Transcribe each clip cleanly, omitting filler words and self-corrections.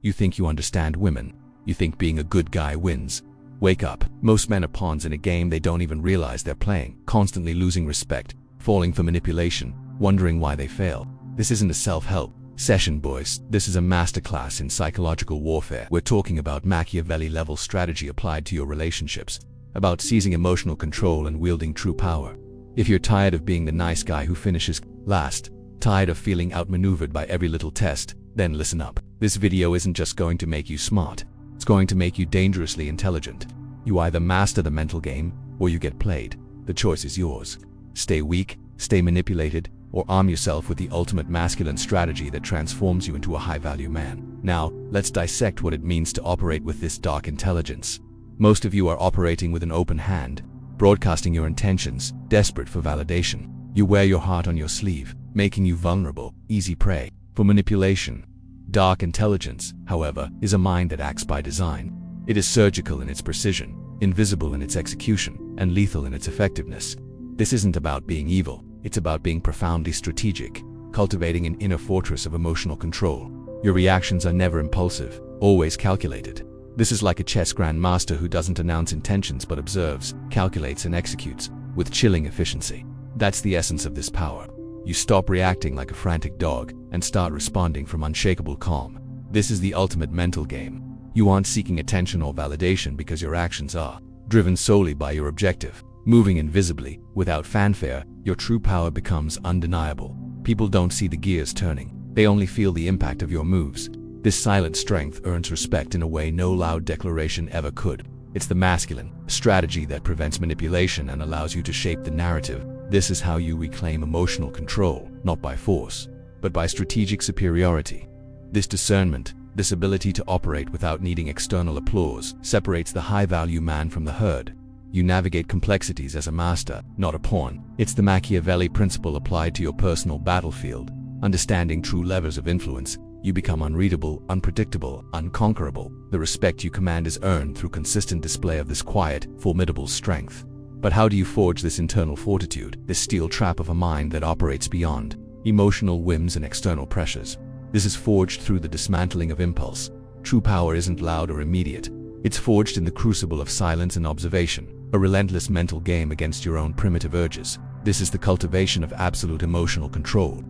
You think you understand women. You think being a good guy wins. Wake up. Most men are pawns in a game they don't even realize they're playing, constantly losing respect, falling for manipulation, wondering why they fail. This isn't a self-help session, boys. This is a masterclass in psychological warfare. We're talking about Machiavelli-level strategy applied to your relationships, about seizing emotional control and wielding true power. If you're tired of being the nice guy who finishes last, tired of feeling outmaneuvered by every little test, then listen up. This video isn't just going to make you smart. It's going to make you dangerously intelligent. You either master the mental game, or you get played. The choice is yours. Stay weak, stay manipulated, or arm yourself with the ultimate masculine strategy that transforms you into a high-value man. Now, let's dissect what it means to operate with this dark intelligence. Most of you are operating with an open hand, broadcasting your intentions, desperate for validation. You wear your heart on your sleeve, making you vulnerable, easy prey for manipulation. Dark intelligence, however, is a mind that acts by design. It is surgical in its precision, invisible in its execution, and lethal in its effectiveness. This isn't about being evil. It's about being profoundly strategic, cultivating an inner fortress of emotional control. Your reactions are never impulsive, always calculated. This is like a chess grandmaster who doesn't announce intentions but observes, calculates, and executes with chilling efficiency. That's the essence of this power. You stop reacting like a frantic dog and start responding from unshakable calm. This is the ultimate mental game. You aren't seeking attention or validation because your actions are driven solely by your objective. Moving invisibly, without fanfare, your true power becomes undeniable. People don't see the gears turning. They only feel the impact of your moves. This silent strength earns respect in a way no loud declaration ever could. It's the masculine strategy that prevents manipulation and allows you to shape the narrative. This is how you reclaim emotional control, not by force, but by strategic superiority. This discernment, this ability to operate without needing external applause, separates the high-value man from the herd. You navigate complexities as a master, not a pawn. It's the Machiavelli principle applied to your personal battlefield. Understanding true levers of influence, you become unreadable, unpredictable, unconquerable. The respect you command is earned through consistent display of this quiet, formidable strength. But how do you forge this internal fortitude, this steel trap of a mind that operates beyond emotional whims and external pressures? This is forged through the dismantling of impulse. True power isn't loud or immediate. It's forged in the crucible of silence and observation, a relentless mental game against your own primitive urges. This is the cultivation of absolute emotional control.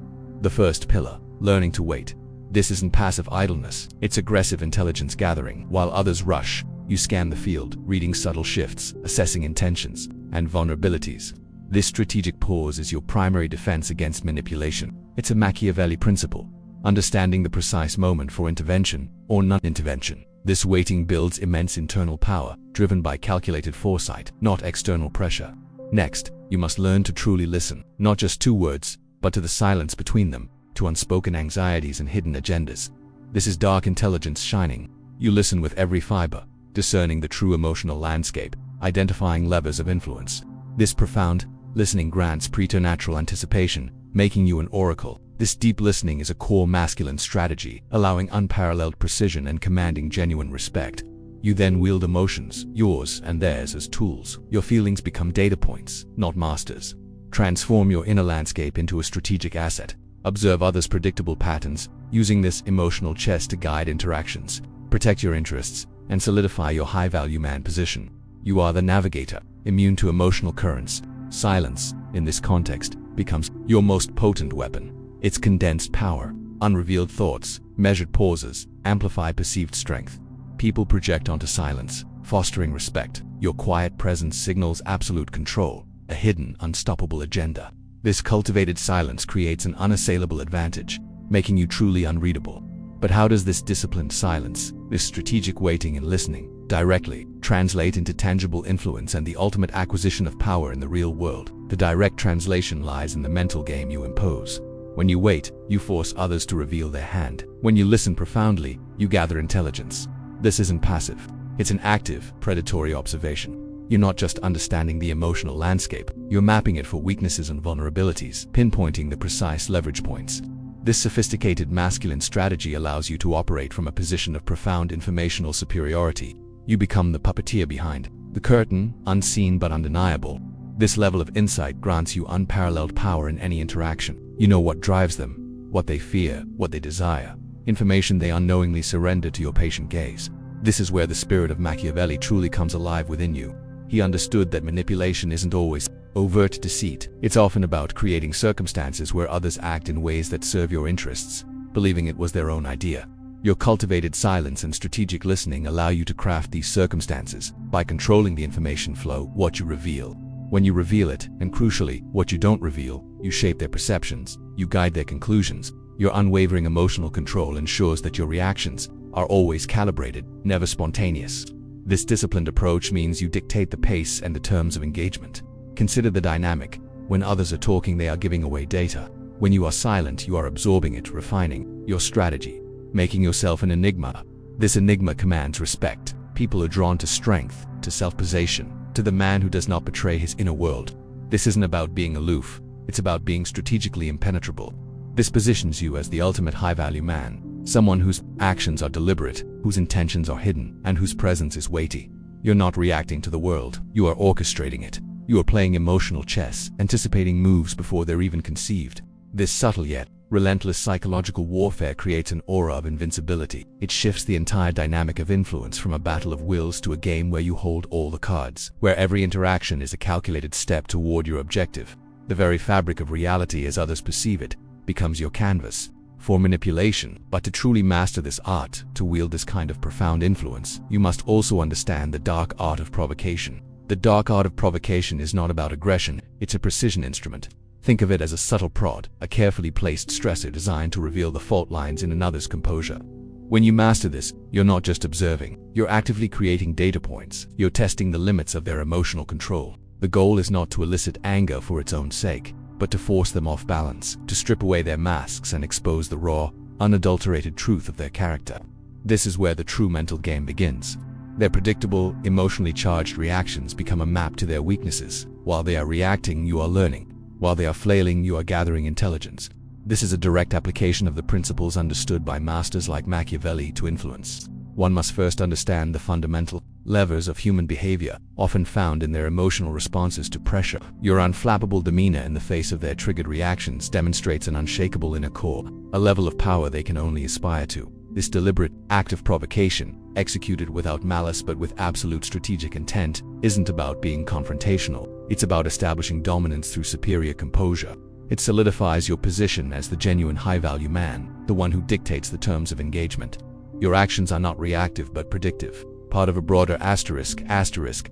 The first pillar, learning to wait. This isn't passive idleness, it's aggressive intelligence gathering. While others rush, you scan the field, reading subtle shifts, assessing intentions and vulnerabilities. This strategic pause is your primary defense against manipulation. It's a Machiavelli principle, understanding the precise moment for intervention or non-intervention. This waiting builds immense internal power, driven by calculated foresight, not external pressure. Next, you must learn to truly listen, not just to words, but to the silence between them, to unspoken anxieties and hidden agendas. This is dark intelligence shining. You listen with every fiber, discerning the true emotional landscape, identifying levers of influence. This profound listening grants preternatural anticipation, making you an oracle. This deep listening is a core masculine strategy, allowing unparalleled precision and commanding genuine respect. You then wield emotions, yours and theirs, as tools. Your feelings become data points, not masters. Transform your inner landscape into a strategic asset. Observe others' predictable patterns, using this emotional chess to guide interactions. Protect your interests and solidify your high-value man position. You are the navigator, immune to emotional currents. Silence, in this context, becomes your most potent weapon. Its condensed power, unrevealed thoughts, measured pauses, amplify perceived strength. People project onto silence, fostering respect. Your quiet presence signals absolute control, a hidden, unstoppable agenda. This cultivated silence creates an unassailable advantage, making you truly unreadable. But how does this disciplined silence, this strategic waiting and listening, directly translate into tangible influence and the ultimate acquisition of power in the real world? The direct translation lies in the mental game you impose. When you wait, you force others to reveal their hand. When you listen profoundly, you gather intelligence. This isn't passive. It's an active, predatory observation. You're not just understanding the emotional landscape, you're mapping it for weaknesses and vulnerabilities, pinpointing the precise leverage points. This sophisticated masculine strategy allows you to operate from a position of profound informational superiority. You become the puppeteer behind the curtain, unseen but undeniable. This level of insight grants you unparalleled power in any interaction. You know what drives them, what they fear, what they desire. information they unknowingly surrender to your patient gaze. This is where the spirit of Machiavelli truly comes alive within you. He understood that manipulation isn't always overt deceit. It's often about creating circumstances where others act in ways that serve your interests, believing it was their own idea. Your cultivated silence and strategic listening allow you to craft these circumstances by controlling the information flow, what you reveal. When you reveal it, and crucially, what you don't reveal, you shape their perceptions, you guide their conclusions. Your unwavering emotional control ensures that your reactions are always calibrated, never spontaneous. This disciplined approach means you dictate the pace and the terms of engagement. Consider the dynamic. When others are talking, they are giving away data. When you are silent, you are absorbing it, refining your strategy, making yourself an enigma. This enigma commands respect. People are drawn to strength, to self-possession, to the man who does not betray his inner world. This isn't about being aloof, it's about being strategically impenetrable. This positions you as the ultimate high-value man, someone whose actions are deliberate, whose intentions are hidden, and whose presence is weighty. You're not reacting to the world, you are orchestrating it. You are playing emotional chess, anticipating moves before they're even conceived. This subtle yet relentless psychological warfare creates an aura of invincibility. It shifts the entire dynamic of influence from a battle of wills to a game where you hold all the cards, where every interaction is a calculated step toward your objective. The very fabric of reality as others perceive it becomes your canvas for manipulation. But to truly master this art, to wield this kind of profound influence, you must also understand the dark art of provocation. The dark art of provocation is not about aggression, it's a precision instrument. Think of it as a subtle prod, a carefully placed stressor designed to reveal the fault lines in another's composure. When you master this, you're not just observing, you're actively creating data points. You're testing the limits of their emotional control. The goal is not to elicit anger for its own sake, but to force them off balance, to strip away their masks and expose the raw, unadulterated truth of their character. This is where the true mental game begins. Their predictable, emotionally charged reactions become a map to their weaknesses. While they are reacting, you are learning. While they are flailing, you are gathering intelligence. This is a direct application of the principles understood by masters like Machiavelli to influence. One must first understand the fundamental levers of human behavior, often found in their emotional responses to pressure. Your unflappable demeanor in the face of their triggered reactions demonstrates an unshakable inner core, a level of power they can only aspire to. This deliberate act of provocation, executed without malice but with absolute strategic intent, isn't about being confrontational. It's about establishing dominance through superior composure. It solidifies your position as the genuine high-value man, the one who dictates the terms of engagement. Your actions are not reactive but predictive, part of a broader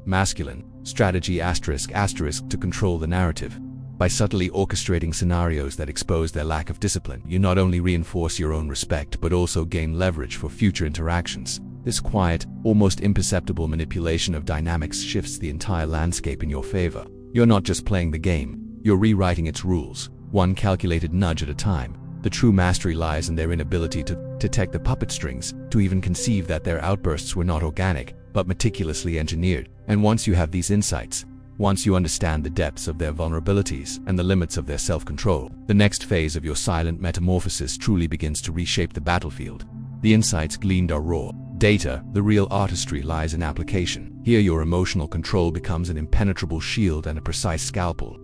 masculine strategy to control the narrative. By subtly orchestrating scenarios that expose their lack of discipline, you not only reinforce your own respect but also gain leverage for future interactions. This quiet, almost imperceptible manipulation of dynamics shifts the entire landscape in your favor. You're not just playing the game, you're rewriting its rules, one calculated nudge at a time. The true mastery lies in their inability to detect the puppet strings, to even conceive that their outbursts were not organic, but meticulously engineered. And once you have these insights, once you understand the depths of their vulnerabilities and the limits of their self-control, the next phase of your silent metamorphosis truly begins to reshape the battlefield. The insights gleaned are raw data, the real artistry lies in application. Here your emotional control becomes an impenetrable shield and a precise scalpel.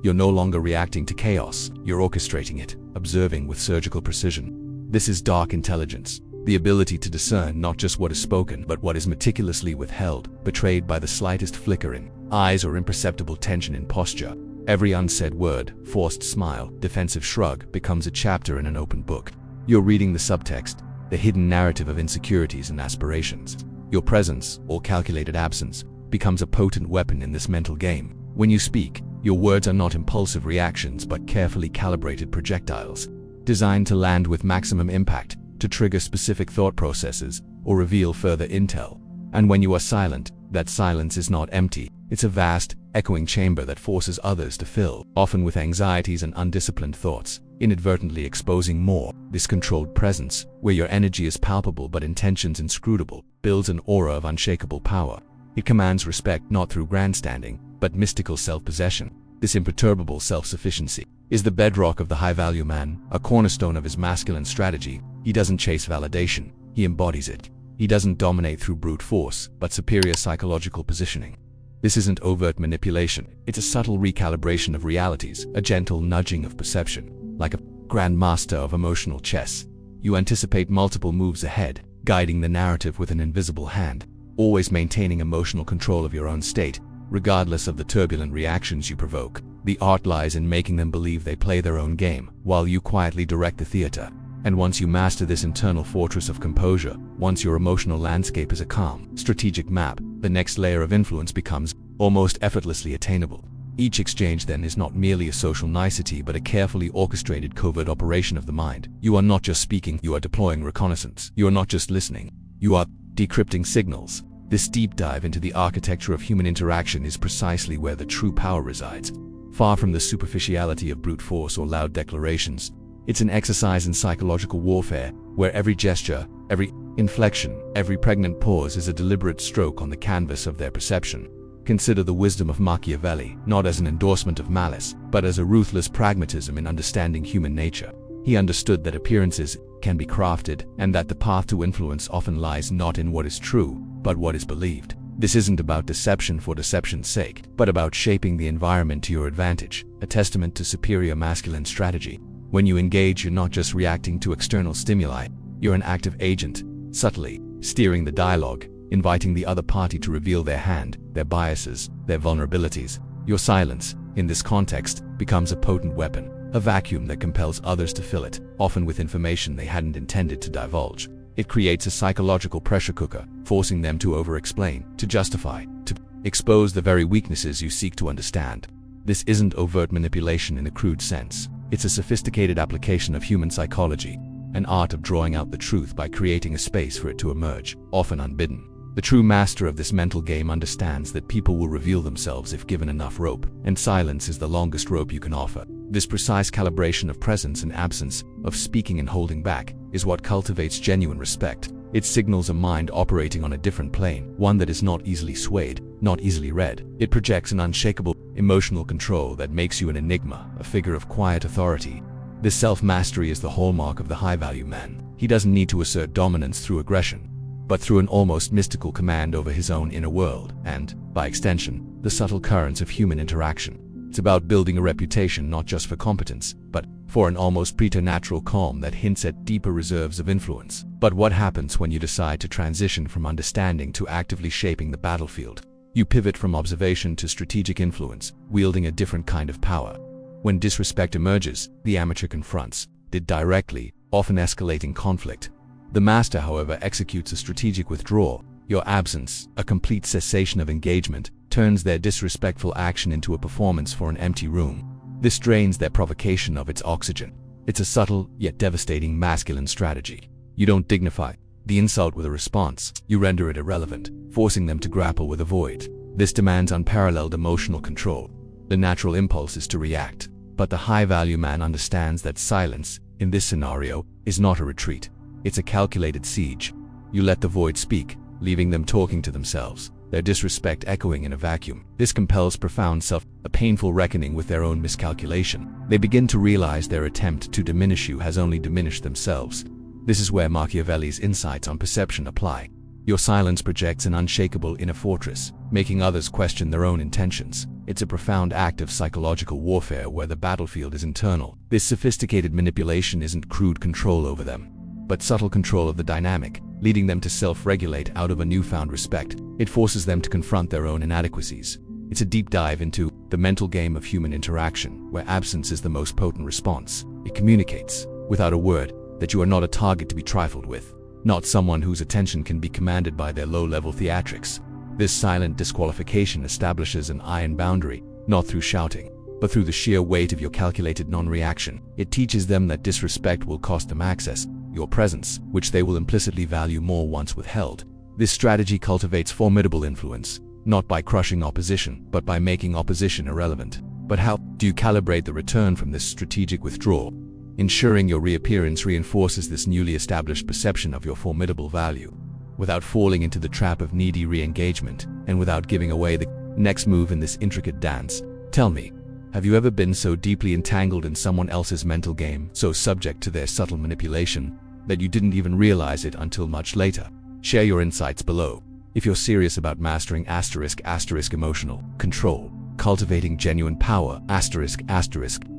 You're no longer reacting to chaos, you're orchestrating it, observing with surgical precision. This is dark intelligence, the ability to discern not just what is spoken but what is meticulously withheld, betrayed by the slightest flicker in eyes or imperceptible tension in posture. Every unsaid word, forced smile, defensive shrug becomes a chapter in an open book. You're reading the subtext, the hidden narrative of insecurities and aspirations. Your presence, or calculated absence, becomes a potent weapon in this mental game. When you speak, your words are not impulsive reactions but carefully calibrated projectiles, designed to land with maximum impact, to trigger specific thought processes, or reveal further intel. And when you are silent, that silence is not empty, it's a vast, echoing chamber that forces others to fill, often with anxieties and undisciplined thoughts, inadvertently exposing more. This controlled presence, where your energy is palpable but intentions inscrutable, builds an aura of unshakable power. It commands respect not through grandstanding, but mystical self-possession. This imperturbable self-sufficiency is the bedrock of the high-value man, a cornerstone of his masculine strategy. He doesn't chase validation, he embodies it. He doesn't dominate through brute force, but superior psychological positioning. This isn't overt manipulation, it's a subtle recalibration of realities, a gentle nudging of perception, like a grandmaster of emotional chess. You anticipate multiple moves ahead, guiding the narrative with an invisible hand, always maintaining emotional control of your own state, regardless of the turbulent reactions you provoke. The art lies in making them believe they play their own game, while you quietly direct the theater. And once you master this internal fortress of composure, once your emotional landscape is a calm, strategic map, the next layer of influence becomes almost effortlessly attainable. Each exchange then is not merely a social nicety but a carefully orchestrated covert operation of the mind. You are not just speaking, you are deploying reconnaissance. You are not just listening, you are decrypting signals. This deep dive into the architecture of human interaction is precisely where the true power resides. Far from the superficiality of brute force or loud declarations, it's an exercise in psychological warfare, where every gesture, every inflection, every pregnant pause is a deliberate stroke on the canvas of their perception. Consider the wisdom of Machiavelli, not as an endorsement of malice, but as a ruthless pragmatism in understanding human nature. He understood that appearances can be crafted, and that the path to influence often lies not in what is true, but what is believed. This isn't about deception for deception's sake, but about shaping the environment to your advantage, a testament to superior masculine strategy. When you engage, you're not just reacting to external stimuli, you're an active agent, subtly steering the dialogue, inviting the other party to reveal their hand, their biases, their vulnerabilities. Your silence, in this context, becomes a potent weapon, a vacuum that compels others to fill it, often with information they hadn't intended to divulge. It creates a psychological pressure cooker, forcing them to over-explain, to justify, to expose the very weaknesses you seek to understand. This isn't overt manipulation in a crude sense. It's a sophisticated application of human psychology, an art of drawing out the truth by creating a space for it to emerge, often unbidden. The true master of this mental game understands that people will reveal themselves if given enough rope, and silence is the longest rope you can offer. This precise calibration of presence and absence, of speaking and holding back, is what cultivates genuine respect. It signals a mind operating on a different plane, one that is not easily swayed, not easily read. It projects an unshakable emotional control that makes you an enigma, a figure of quiet authority. This self-mastery is the hallmark of the high-value man. He doesn't need to assert dominance through aggression, but through an almost mystical command over his own inner world, and, by extension, the subtle currents of human interaction. It's about building a reputation not just for competence, but for an almost preternatural calm that hints at deeper reserves of influence. But what happens when you decide to transition from understanding to actively shaping the battlefield? You pivot from observation to strategic influence, wielding a different kind of power. When disrespect emerges, the amateur confronts it directly, often escalating conflict. The master, however, executes a strategic withdrawal. Your absence, a complete cessation of engagement, turns their disrespectful action into a performance for an empty room. This drains their provocation of its oxygen. It's a subtle, yet devastating masculine strategy. You don't dignify the insult with a response. You render it irrelevant, forcing them to grapple with a void. This demands unparalleled emotional control. The natural impulse is to react, but the high-value man understands that silence, in this scenario, is not a retreat. It's a calculated siege. You let the void speak, leaving them talking to themselves, their disrespect echoing in a vacuum. This compels profound a painful reckoning with their own miscalculation. They begin to realize their attempt to diminish you has only diminished themselves. This is where Machiavelli's insights on perception apply. Your silence projects an unshakable inner fortress, making others question their own intentions. It's a profound act of psychological warfare where the battlefield is internal. This sophisticated manipulation isn't crude control over them, but subtle control of the dynamic, leading them to self-regulate out of a newfound respect. It forces them to confront their own inadequacies. It's a deep dive into the mental game of human interaction, where absence is the most potent response. It communicates, without a word, that you are not a target to be trifled with, not someone whose attention can be commanded by their low-level theatrics. This silent disqualification establishes an iron boundary, not through shouting, but through the sheer weight of your calculated non-reaction. It teaches them that disrespect will cost them access, your presence, which they will implicitly value more once withheld. This strategy cultivates formidable influence, not by crushing opposition, but by making opposition irrelevant. But how do you calibrate the return from this strategic withdrawal, ensuring your reappearance reinforces this newly established perception of your formidable value, without falling into the trap of needy re-engagement, and without giving away the next move in this intricate dance? Tell me, have you ever been so deeply entangled in someone else's mental game, so subject to their subtle manipulation, that you didn't even realize it until much later? Share your insights below. If you're serious about mastering *** emotional control, cultivating genuine power ***,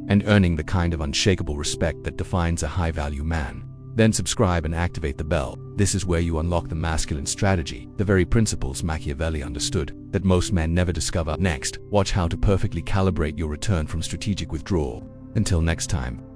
and earning the kind of unshakable respect that defines a high-value man, Then subscribe and activate the bell. This is where you unlock the masculine strategy, the very principles Machiavelli understood, that most men never discover. Next, watch how to perfectly calibrate your return from strategic withdrawal. Until next time.